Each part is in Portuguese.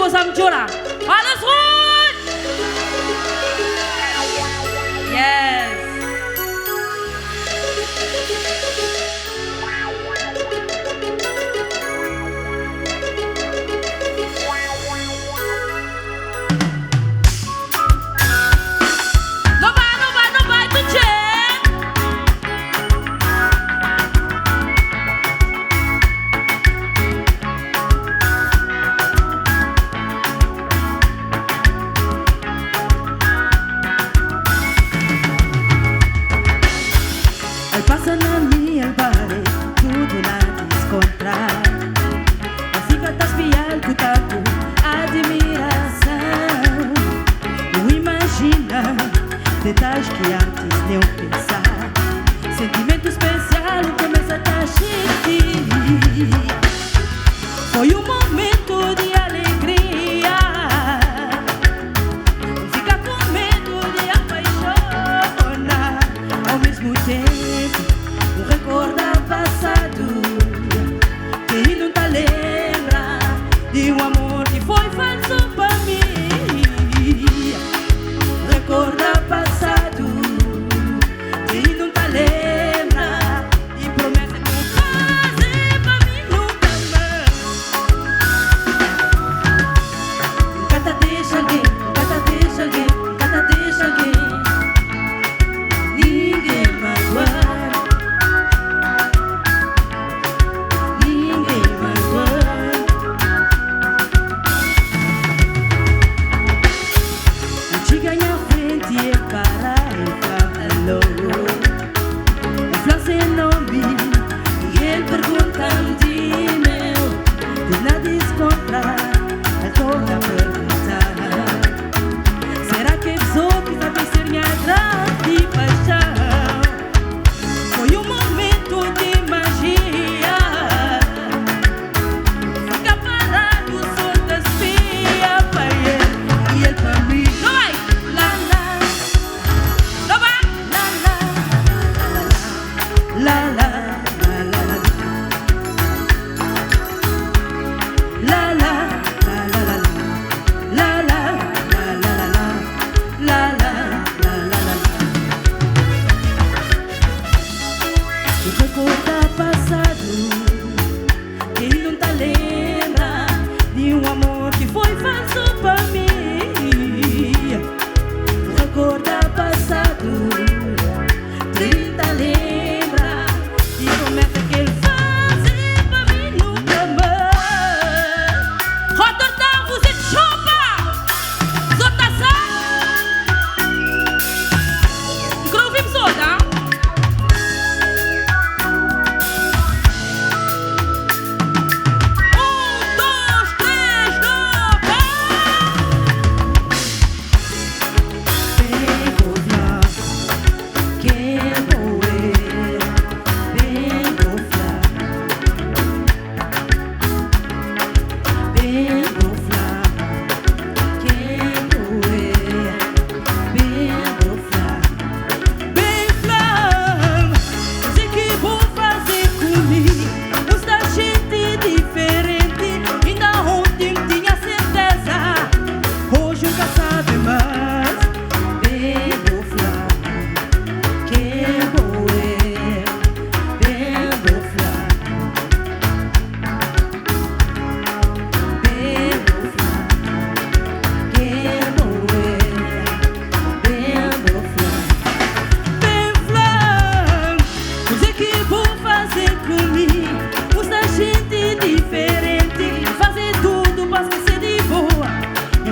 gozar de orar. Alles gut! Yes! Não vai, Tuchê! Passa na minha bare, tudo na descontrar. Fica a espiar com tanto admiração. Não imagina detalhes que antes nem pensar. Sentimento especial começa a sentir. Foi um momento de alegria. Fica com medo de apaixonar ao mesmo tempo. Recorda passado, que não tá lembra de um amor que foi falso pra mim. Recorda passado, que não tá lembra de promessa que não fazer pra mim nunca mais. Nunca deixa alguém, nunca deixa alguém, nunca deixa alguém. Ninguém magoa. Recorda passado, quem não tá lembra de um amor que foi falso pra mim. Recorda passado, quem tá lembra de promessa que ele fazia pra mim nunca mais. Rotterdam, você chupa! Zotação! Gruvim zoda!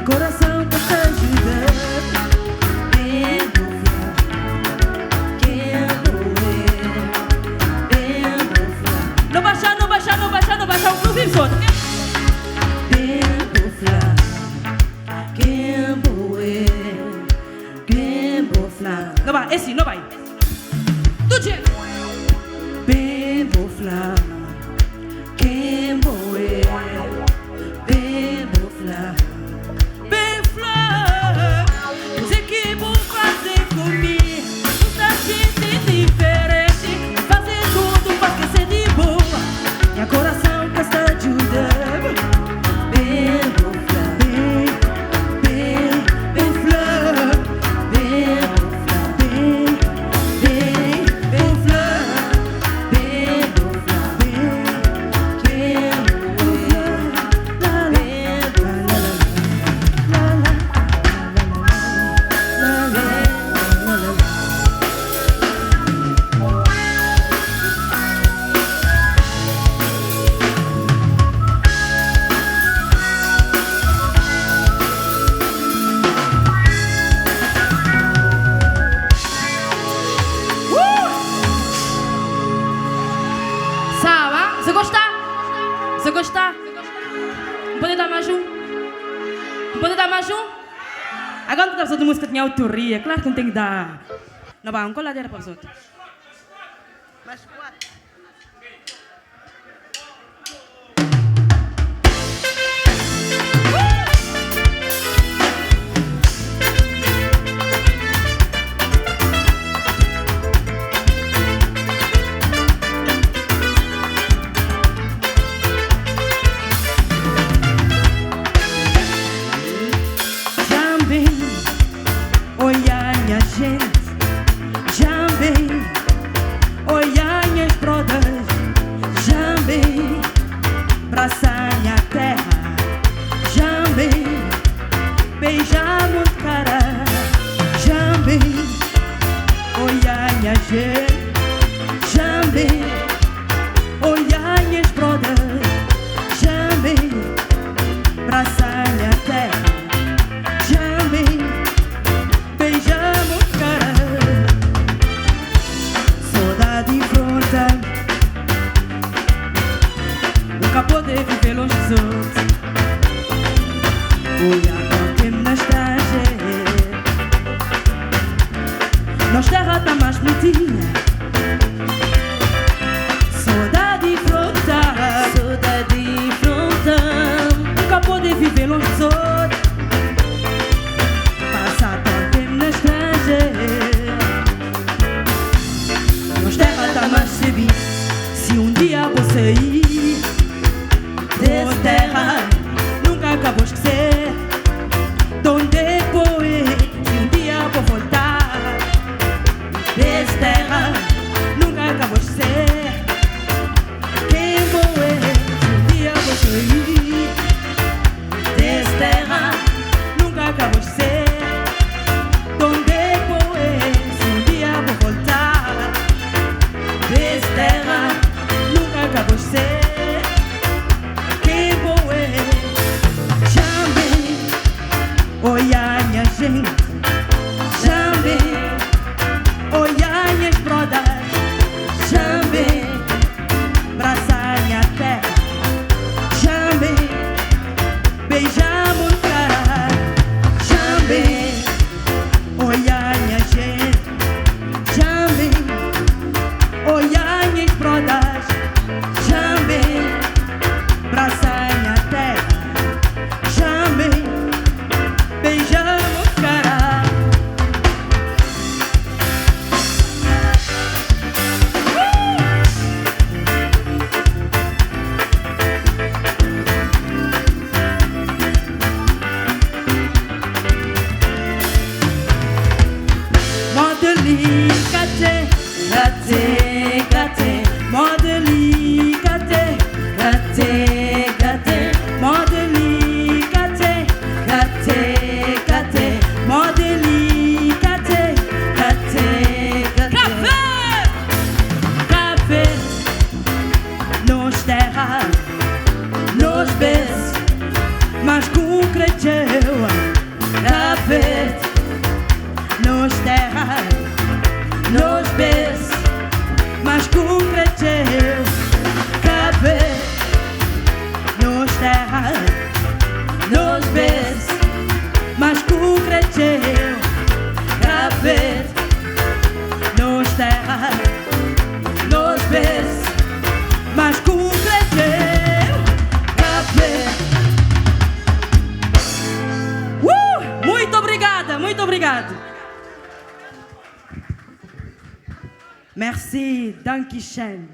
Coração que te ajuda. Não baixar, não baixar, não baixar, não baixar o groove todo, ok? Não vai, esse não vai. Do jeito. Bembo fla, Kemboe, Bembo fla. Coração que está ajudando. Bembo fla. Tanto que a de música tinha autoria, claro que não tem que dar. Não vai, um coladeira para os outros. Mais 4. Braçanha terra, jambe, beijamos cara, jambe, olhanha gente, jambe, olhanhas brothers, jambe, braçanha terra, jambe, beijamos cara, saudade fronta. Nunca poder viver longe dos outros. Olhar com tempo na estrangeira. Nós terra tá mais bonitinha. Saudade e fronta. Saudade e fronta. Nunca poder viver longe dos outros. Passar tanto tempo na estrangeira. Nós terra tá mais cedo. Se um dia vou sair dessa terra, nunca acabou de esquecer de onde foi. Se um dia vou voltar dessa terra, nunca acabou de esquecer quem vou eu. Se um dia vou sair dessa terra, nunca acabou de esquecer de onde foi. Se um dia vou voltar dessa terra, nunca acabou de esquecer. Olhanha gente, jambe, olhanhas brothers, jambe, braçanha terra, jambe, beijamos cara, jambe, olhanha gente, jambe, olhanhas brothers, jambe, braçanha terra, jambe, beijamos cara. Modeli kate, kate, kate, modeli kate, kate, kate, modeli kate, kate, kate, modeli kate, kate, kate. Café, nos terra, nos bes, mas concreteu. Café, nos terra, nos bes, mas concreteu. Café, nos terra, nos bes, mas concreteu. Café, nos terra, nos bes, mas concreteu. Café. Muito obrigada, muito obrigado. Merci, danke schön.